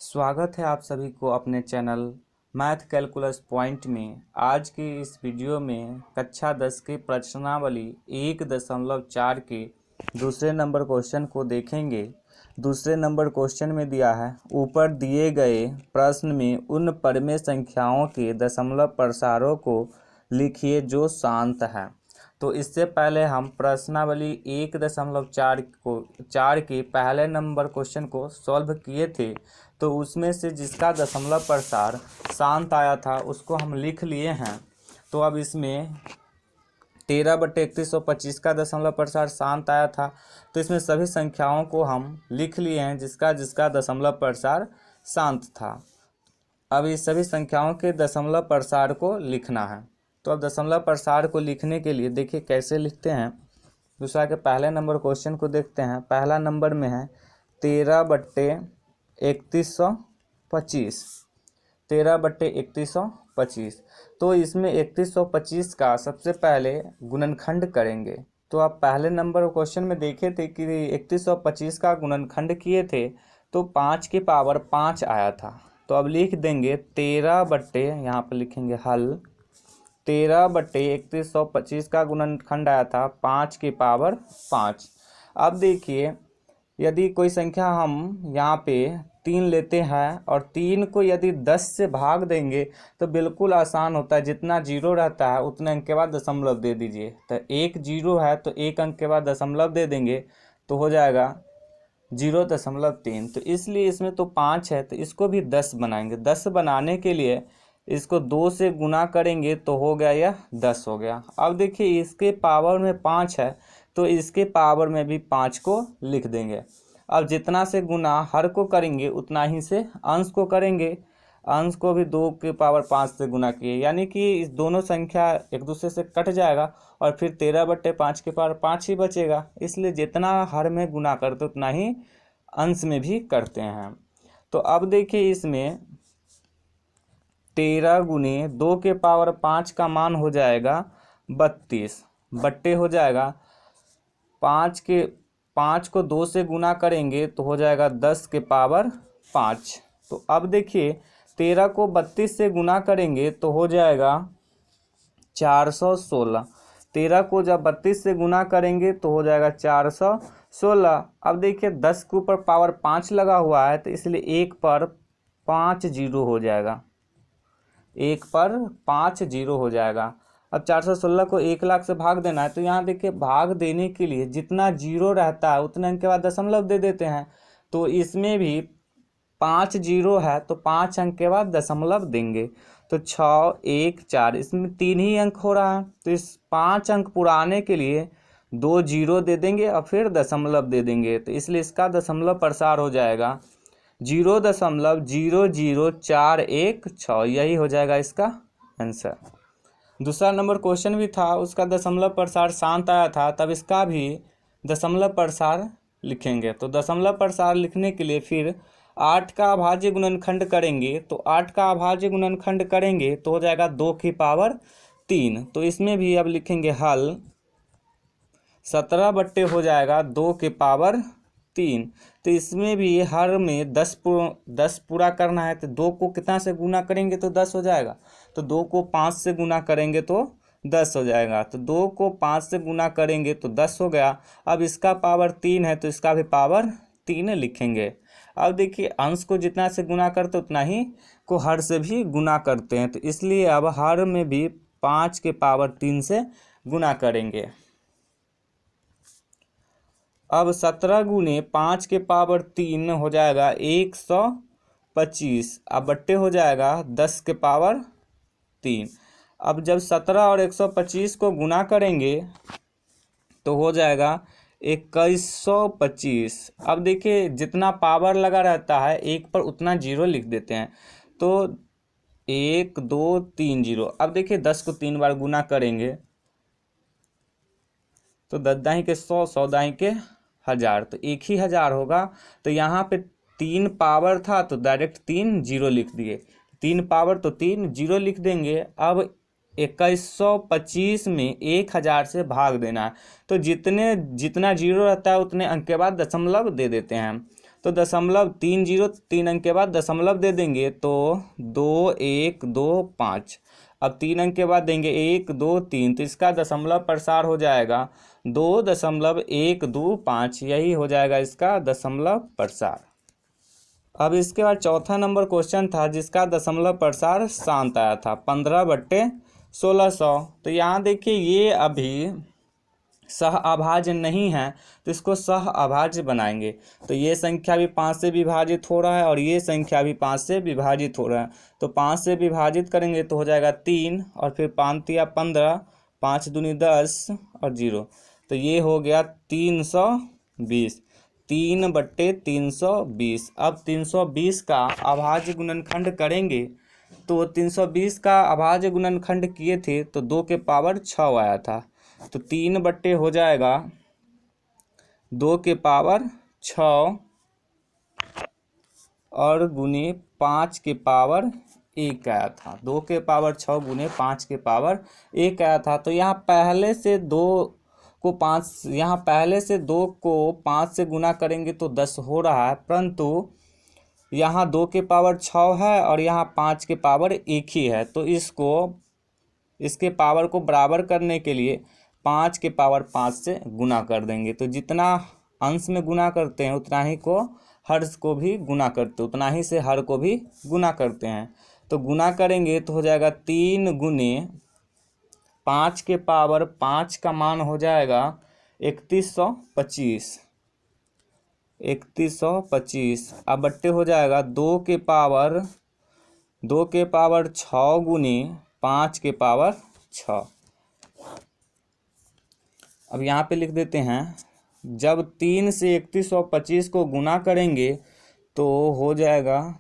स्वागत है आप सभी को अपने चैनल मैथ कैलकुलस पॉइंट में। आज की इस वीडियो में कक्षा 10 की प्रश्नावली 1.4 के दूसरे नंबर क्वेश्चन को देखेंगे। दूसरे नंबर क्वेश्चन में दिया है, ऊपर दिए गए प्रश्न में उन परिमेय संख्याओं के दशमलव प्रसारों को लिखिए जो शांत है। तो इससे पहले हम प्रश्नावली 1.4 के पहले नंबर क्वेश्चन को सॉल्व किए थे, तो उसमें से जिसका दशमलव प्रसार शांत आया था उसको हम लिख लिए हैं। तो अब इसमें 13/3125 का दशमलव प्रसार शांत आया था, तो इसमें सभी संख्याओं को हम लिख लिए हैं जिसका जिसका दशमलव प्रसार शांत था। अब इस सभी संख्याओं के दशमलव प्रसार को लिखना है। तो अब दशमलव प्रसार को लिखने के लिए देखिए कैसे लिखते हैं। दूसरा के पहले नंबर क्वेश्चन को देखते हैं। पहला नंबर में है 13/3125, 13/3125। तो इसमें 3125 का सबसे पहले गुणनखंड करेंगे। तो आप पहले नंबर क्वेश्चन में देखे थे कि 3125 का गुणनखंड किए थे तो 5 की पावर 5 आया था। तो अब लिख देंगे 13 यहाँ पर लिखेंगे हल 13/3125 का गुणनखंड आया था 5 की पावर 5। अब देखिए यदि कोई संख्या हम यहाँ पे 3 लेते हैं और 3 को यदि 10 से भाग देंगे तो बिल्कुल आसान होता है। जितना जीरो रहता है उतने अंक के बाद दशमलव दे दीजिए। तो एक जीरो है तो एक अंक के बाद दशमलव दे देंगे तो हो जाएगा 0.3। तो इसलिए इसमें तो 5 है तो इसको भी 10 बनाएंगे। 10 बनाने के लिए इसको 2 से गुना करेंगे तो हो गया यह 10 हो गया। अब देखिए इसके पावर में 5 है तो इसके पावर में भी 5 को लिख देंगे। अब जितना से गुना हर को करेंगे उतना ही से अंश को करेंगे। अंश को भी 2 की पावर 5 से गुना किए, यानी कि इस दोनों संख्या एक दूसरे से कट जाएगा और फिर 13/5 की पावर 5 ही बचेगा। इसलिए जितना हर में गुना करते उतना ही अंश में भी करते हैं। तो अब देखिए इसमें 13 गुने 2 के पावर 5 का मान हो जाएगा 32 बट्टे हो जाएगा 5 को 2 से गुना करेंगे तो हो जाएगा 10 के पावर 5। तो अब देखिए 13 को 32 से गुना करेंगे तो हो जाएगा 416। 13 को जब 32 से गुना करेंगे तो हो जाएगा 416। अब देखिए 10 के ऊपर पावर 5 लगा हुआ है तो इसलिए 1 पर 5 जीरो हो जाएगा। 1 पर 5 जीरो हो जाएगा। अब 416 को 1 लाख से भाग देना है तो यहाँ देखिए भाग देने के लिए जितना जीरो रहता है उतने अंक के बाद दशमलव दे देते हैं। तो इसमें भी 5 जीरो है तो 5 अंक के बाद दशमलव देंगे। तो 6 1 4 इसमें 3 ही अंक हो रहा है तो इस 5 अंक पुराने के लिए 2 जीरो दे देंगे और फिर दशमलव दे देंगे। तो इसलिए इसका दशमलव प्रसार हो जाएगा 0.00416। यही हो जाएगा इसका आंसर। दूसरा नंबर क्वेश्चन भी था, उसका दशमलव प्रसार शांत आया था, तब इसका भी दशमलव प्रसार लिखेंगे। तो दशमलव प्रसार लिखने के लिए फिर 8 का अभाज्य गुणनखंड करेंगे। तो 8 का अभाज्य गुणनखंड करेंगे तो हो जाएगा 2 की पावर 3। तो इसमें भी अब लिखेंगे हल 17 बट्टे हो जाएगा 2 के पावर 3। तो इसमें भी हर में 10 पूरा करना है तो 2 को कितना से गुना करेंगे तो 10 हो जाएगा। तो 2 को 5 से गुना करेंगे तो 10 हो जाएगा। तो 2 को 5 से गुना करेंगे तो 10 हो गया। अब इसका पावर 3 है तो इसका भी पावर 3 लिखेंगे। अब देखिए अंश को जितना से गुना करते उतना ही को हर से भी गुना करते हैं, तो इसलिए अब हर में भी 5 के पावर 3 से गुना करेंगे। अब 17 गुने 5 के पावर 3 हो जाएगा 125। अब बट्टे हो जाएगा 10 के पावर 3। अब जब 17 और 125 को गुना करेंगे तो हो जाएगा 2125। अब देखिए जितना पावर लगा रहता है एक पर उतना जीरो लिख देते हैं। तो 1 2 3 जीरो। अब देखिए 10 को 3 बार गुना करेंगे तो 10 दाही के 100, 100 दाही के 1000, तो 1000 होगा। तो यहाँ पे 3 पावर था तो डायरेक्ट 3 जीरो लिख दिए। 3 पावर तो 3 जीरो लिख देंगे। अब 2125 में 1000 से भाग देना है। तो जितना जीरो रहता है उतने अंक के बाद दशमलव दे देते हैं। तो दशमलव 30 3 अंक के बाद दशमलव दे देंगे तो 2 1 2 5। अब 3 अंक के बाद देंगे 1 2 3, तो इसका दशमलव प्रसार हो जाएगा 2.125। यही हो जाएगा इसका दशमलव प्रसार। अब इसके बाद चौथा नंबर क्वेश्चन था जिसका दशमलव प्रसार शांत आया था 15/1600। तो यहाँ देखिए ये अभी सह अभाज्य नहीं है, तो इसको सह अभाज्य बनाएंगे। तो ये संख्या भी 5 से विभाजित हो रहा है और ये संख्या भी 5 से विभाजित हो रहा है। तो 5 से विभाजित करेंगे तो हो जाएगा 3 और फिर 5 तिया 15, 5 दूनी 10 और 0। तो ये हो गया 320, 3/320। अब 320 का अभाज्य गुणनखंड करेंगे तो 320 का अभाज्य गुणनखंड किए थे तो 2 के पावर 6 आया था। तो 3 हो जाएगा 2 के पावर 6 और गुने 5 के पावर 1 आया था। 2 के पावर 6 गुने 5 के पावर 1 आया था। तो यहाँ पहले से 2 को 5 से गुना करेंगे तो 10 हो रहा है, परंतु यहाँ 2 के पावर 6 है और यहाँ 5 के पावर 1 ही है। तो इसके पावर को बराबर करने के लिए 5 के पावर 5 से गुना कर देंगे। तो जितना अंश में गुना करते हैं उतना ही को हर को भी गुना करते, उतना ही से हर को भी गुना करते हैं। तो गुना करेंगे तो हो जाएगा 3 गुने 5 के पावर 5 का मान हो जाएगा 3125। 3125 अब बट्टे हो जाएगा 2 के पावर 6 गुने 5 के पावर 6। अब यहाँ पे लिख देते हैं, जब 3 से 3125 को गुना करेंगे तो हो जाएगा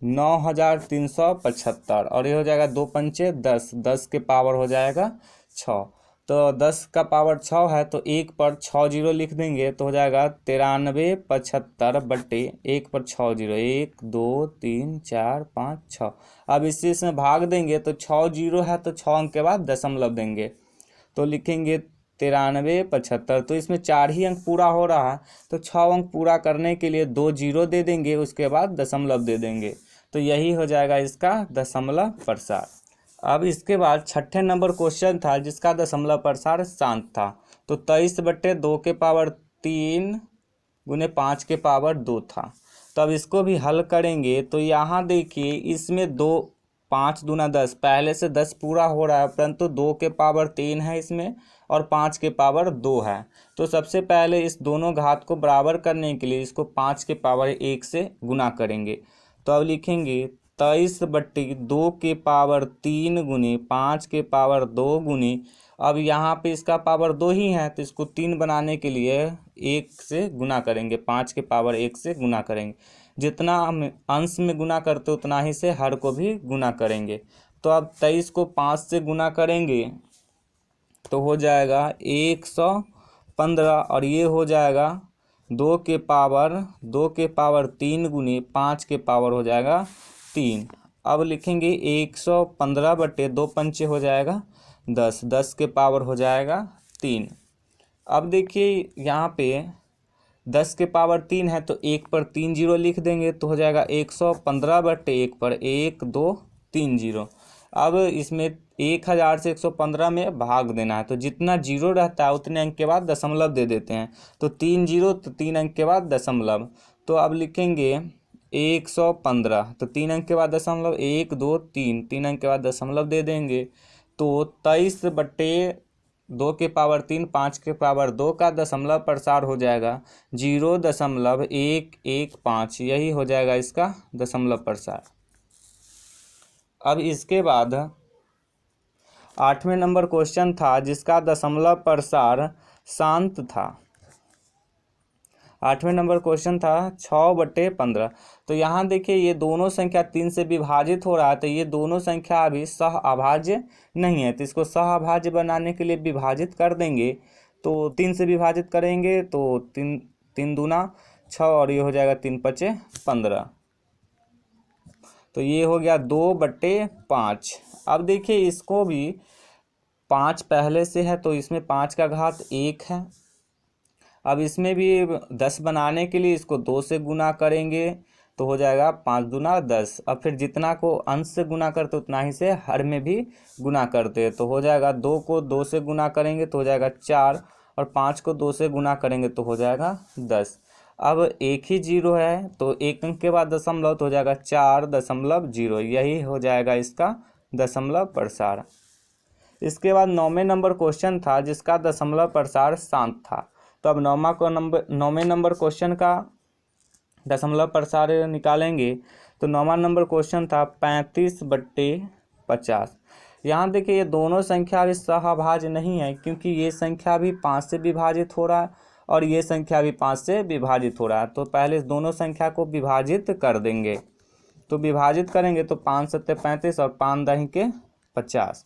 9375 और ये हो जाएगा 2 पंचे 10, 10 के पावर हो जाएगा 6। तो 10 का पावर 6 है तो 1 पर 6 जीरो लिख देंगे तो हो जाएगा 9375 बट्टे 1 पर 6 जीरो, 1 2 3 4 5 6। अब इसी इसमें भाग देंगे तो 6 जीरो है तो 6 अंक के बाद दशमलव देंगे तो लिखेंगे 9375। तो इसमें 4 ही अंक पूरा हो रहा है तो 6 अंक पूरा करने के लिए 2 जीरो दे देंगे, उसके बाद दशमलव दे देंगे। तो यही हो जाएगा इसका दशमलव प्रसार। अब इसके बाद छठे नंबर क्वेश्चन था जिसका दशमलव प्रसार शांत था। तो 23/2 के पावर 3 गुने 5 के पावर 2 था। तो अब इसको भी हल करेंगे तो यहाँ देखिए इसमें 5 दूना 10, पहले से 10 पूरा हो रहा है, परंतु 2 के पावर 3 है इसमें और 5 के पावर 2 है। तो सबसे पहले इस दोनों घात को बराबर करने के लिए इसको 5 के पावर 1 से गुना करेंगे। तो अब लिखेंगे 23/2 के पावर 3 गुने 5 के पावर 2 गुने, अब यहाँ पे इसका पावर 2 ही है तो इसको 3 बनाने के लिए 1 से गुना करेंगे, 5 के पावर 1 से गुना करेंगे। जितना हम अंश में गुना करते उतना ही से हर को भी गुना करेंगे। तो अब 23 को 5 से गुना करेंगे तो हो जाएगा 115 और ये हो जाएगा 2 के पावर 3 गुने 5 के पावर हो जाएगा 3। अब लिखेंगे 115/2 पंचे हो जाएगा 10, 10 के पावर हो जाएगा 3। अब देखिए यहाँ पे 10 के पावर 3 है तो 1 पर 3 जीरो लिख देंगे तो हो जाएगा 115/1 पर 1 2 3 जीरो। अब इसमें 1000 से 115 में भाग देना है तो जितना जीरो रहता है उतने अंक के बाद दशमलव दे देते हैं। तो 3 जीरो तो 3 अंक के बाद दशमलव। तो अब लिखेंगे 115 तो 3 अंक के बाद दशमलव, 1 2 3, 3 अंक के बाद दशमलव दे देंगे। तो 23/2 के पावर 3 5 के पावर 2 का दशमलव प्रसार हो जाएगा 0.115। यही हो जाएगा इसका दशमलव प्रसार। अब इसके बाद 8वें नंबर क्वेश्चन था जिसका दशमलव प्रसार शांत था। 8वें नंबर क्वेश्चन था 6/15। तो यहाँ देखिए ये दोनों संख्या 3 से विभाजित हो रहा है तो ये दोनों संख्या अभी सह अभाज्य नहीं है, तो इसको सह अभाज्य बनाने के लिए विभाजित कर देंगे। तो 3 से विभाजित करेंगे तो 3 दूना 6 और ये हो जाएगा 3 5 15। तो ये हो गया 2/5। अब देखिए इसको भी 5 पहले से है तो इसमें 5 का घात 1 है अब इसमें भी 10 बनाने के लिए इसको 2 से गुना करेंगे तो हो जाएगा 5 दूना 10। अब फिर जितना को अंश से गुना करते उतना ही से हर में भी गुना करते, तो हो जाएगा 2 को 2 से गुना करेंगे तो हो जाएगा 4, और 5 को 2 से गुना करेंगे तो हो जाएगा 10। अब एक ही जीरो है तो एक अंक के बाद दशमलव तो हो जाएगा 4.0, यही हो जाएगा इसका दशमलव प्रसार। इसके बाद 9वें नंबर क्वेश्चन था जिसका दशमलव प्रसार शांत था। तो अब 9वें नंबर क्वेश्चन का दशमलव प्रसार निकालेंगे। तो 9वां नंबर क्वेश्चन था 35/50। यहाँ देखिए ये दोनों संख्या भी सहभाज्य नहीं है, क्योंकि ये संख्या भी 5 से विभाजित हो रहा है और ये संख्या भी 5 से विभाजित हो रहा है। तो पहले इस दोनों संख्या को विभाजित कर देंगे। तो विभाजित करेंगे तो 5 सत्ते 35 और 5 दही के 50,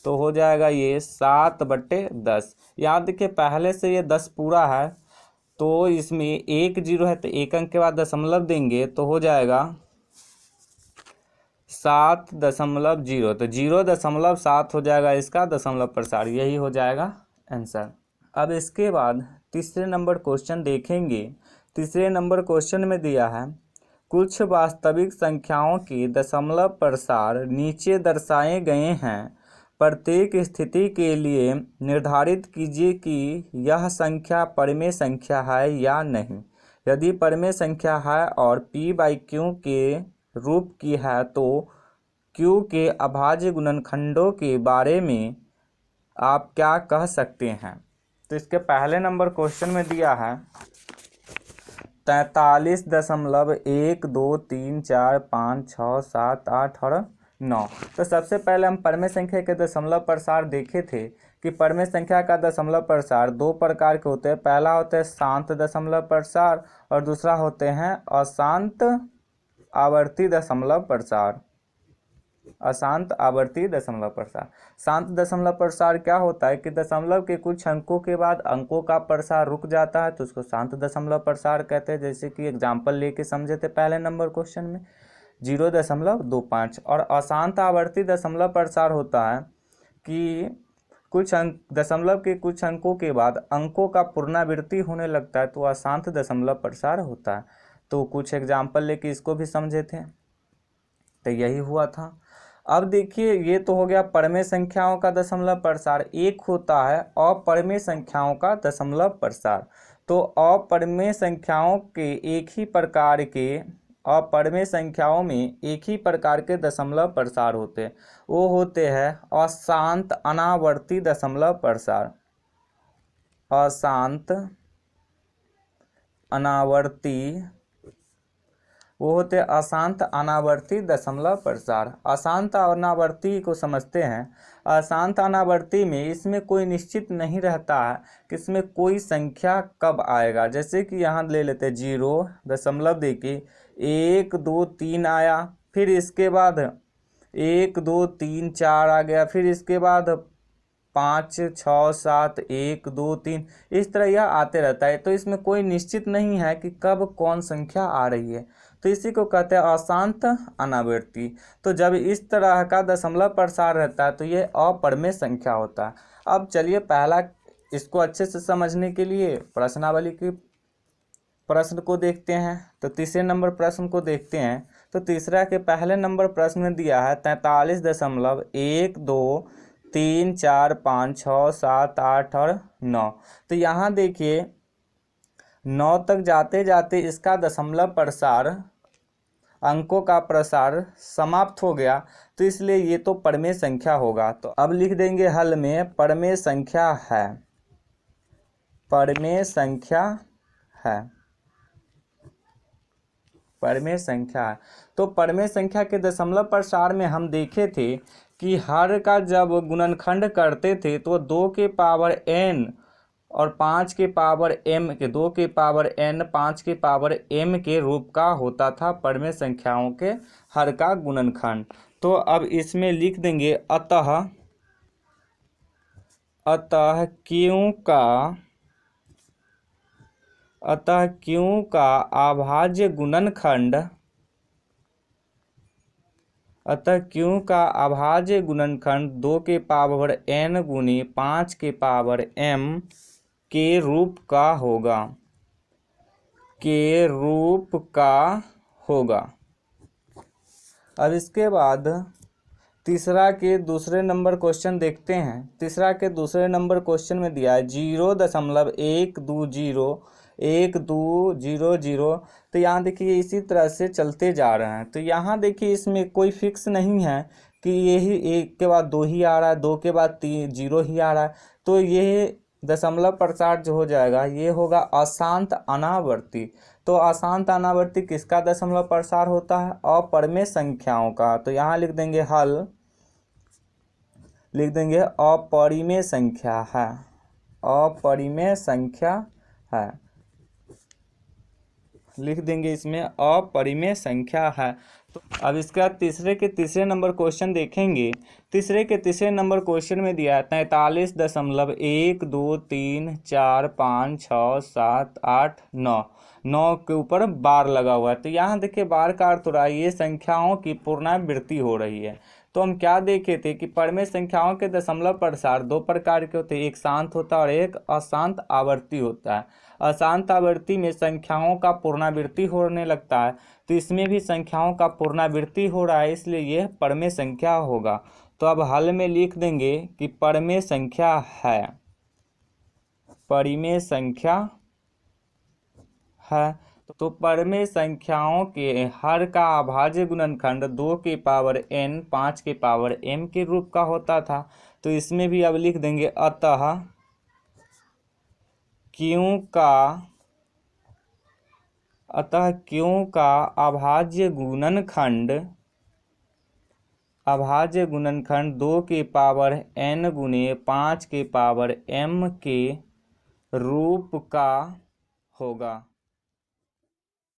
तो हो जाएगा ये 7/10। यहाँ देखिए पहले से ये 10 पूरा है, तो इसमें एक जीरो है तो एक अंक के बाद दशमलव देंगे तो हो जाएगा 7.0, तो 0.7 हो जाएगा इसका दशमलव प्रसार, यही हो जाएगा आंसर। अब इसके बाद तीसरे नंबर क्वेश्चन देखेंगे। तीसरे नंबर क्वेश्चन में दिया है कुछ वास्तविक संख्याओं के दशमलव प्रसार नीचे दर्शाए गए हैं, प्रत्येक स्थिति के लिए निर्धारित कीजिए कि यह संख्या परिमेय संख्या है या नहीं। यदि परिमेय संख्या है और p/q के रूप की है तो q के अभाज्य गुणनखंडों के बारे में आप क्या कह सकते हैं। तो इसके पहले नंबर क्वेश्चन में दिया है 43.1234567 और 9। तो सबसे पहले हम परिमेय संख्या के दशमलव प्रसार देखे थे कि परिमेय संख्या का दशमलव प्रसार दो प्रकार के होते हैं। पहला होता है शांत दशमलव प्रसार और दूसरा होते हैं अशांत आवर्ती दशमलव प्रसार। अशांत आवर्ती दशमलव प्रसार। शांत दशमलव प्रसार क्या होता है कि दशमलव के कुछ अंकों के बाद अंकों का प्रसार रुक जाता है, तो उसको शांत दशमलव प्रसार कहते हैं। जैसे कि एग्जाम्पल लेके समझे थे पहले नंबर क्वेश्चन में 0.25। और अशांत आवर्ती दशमलव प्रसार होता है कि कुछ अंक दशमलव के कुछ अंकों के बाद अंकों का पुनरावृत्ति होने लगता है, तो अशांत दशमलव प्रसार होता है। तो कुछ एग्जाम्पल लेके इसको भी समझे थे, तो यही हुआ था। अब देखिए ये तो हो गया परिमेय संख्याओं का दशमलव प्रसार। एक होता है अपरिमेय संख्याओं का दशमलव प्रसार। तो अपरिमेय संख्याओं के एक ही प्रकार के अपरिमेय संख्याओं में एक ही प्रकार के दशमलव प्रसार होते हैं, वो होते हैं अशांत अनावर्ती दशमलव प्रसार। अशांत अनावर्ती वो होते हैं अशांत अनावर्ती दशमलव प्रसार। अशांत अनावर्ती को समझते हैं। अशांत अनावर्ती में इसमें कोई निश्चित नहीं रहता है कि इसमें कोई संख्या कब आएगा। जैसे कि यहाँ ले लेते हैं 0 दशमलव देके 1 2 3 आया, फिर इसके बाद 1 2 3 4 आ गया, फिर इसके बाद 5 6 7 1 2 3, इस तरह यह आते रहता है। तो इसमें कोई निश्चित नहीं है कि कब कौन संख्या आ रही है, तो इसी को कहते हैं अशांत अनावर्ती। तो जब इस तरह का दशमलव प्रसार रहता है तो ये अपरिमेय संख्या होता है। अब चलिए पहला इसको अच्छे से समझने के लिए प्रश्नावली के प्रश्न को देखते हैं। तो तीसरे नंबर प्रश्न को देखते हैं। तो तीसरा के पहले नंबर प्रश्न में दिया है 43.1234567 और 9। तो यहाँ देखिए 9 तक जाते जाते इसका दशमलव प्रसार अंकों का प्रसार समाप्त हो गया, तो इसलिए ये तो परिमेय संख्या होगा। तो अब लिख देंगे हल में परिमेय संख्या है। परिमेय संख्या है। परिमेय संख्या है। तो परिमेय संख्या के दशमलव प्रसार में हम देखे थे कि हर का जब गुणनखंड करते थे तो 2 के पावर n और 5 के पावर m के 2 के पावर n 5 के पावर m के रूप का होता था परिमेय संख्याओं के हर का गुणनखंड। तो अब इसमें लिख देंगे अतः क्यों का अभाज्य गुणनखंड 2 के पावर n गुनी 5 के पावर m के रूप का होगा, के रूप का होगा। अब इसके बाद तीसरा के दूसरे नंबर क्वेश्चन देखते हैं। तीसरा के दूसरे नंबर क्वेश्चन में दिया है 0.120120 तो यहाँ देखिए इसी तरह से चलते जा रहे हैं। तो यहाँ देखिए इसमें कोई फिक्स नहीं है कि यही एक के बाद दो ही आ रहा है, दो के बाद तीन जीरो ही आ रहा है। तो ये दशमलव प्रसार जो हो जाएगा ये होगा अशांत अनावर्ती। तो अशांत अनावर्ती किसका दशमलव प्रसार होता है? अपरिमेय संख्याओं का। तो यहाँ लिख देंगे हल, लिख देंगे अपरिमेय संख्या है, अपरिमेय संख्या है, लिख देंगे इसमें अपरिमेय संख्या है। तो अब इसका तीसरे के तीसरे नंबर क्वेश्चन देखेंगे। तीसरे के तीसरे नंबर क्वेश्चन में दिया है 43.123456789 9 के ऊपर बार लगा हुआ है। तो यहाँ देखिए बार का अर्थ हो रहा है ये संख्याओं की पुनरावृत्ति हो रही है। तो हम क्या देखे थे कि परिमेय संख्याओं के दशमलव प्रसार दो प्रकार के होते हैं, एक शांत होता है और एक अशांत आवर्ती होता है। अशांत आवर्ती में संख्याओं का पुनरावृत्ति होने लगता है, तो इसमें भी संख्याओं का पुनरावृत्ति हो रहा है, इसलिए यह परिमेय संख्या होगा। तो अब हल में लिख देंगे कि परिमेय संख्या है, परिमेय संख्या है। तो परिमेय संख्याओं के हर का अभाज्य गुणनखंड 2 की पावर n 5 की पावर m के रूप का होता था। तो इसमें भी अब लिख देंगे अतः क्यों का अभाज्य गुणनखंड 2 की पावर n गुने 5 की पावर m के रूप का होगा।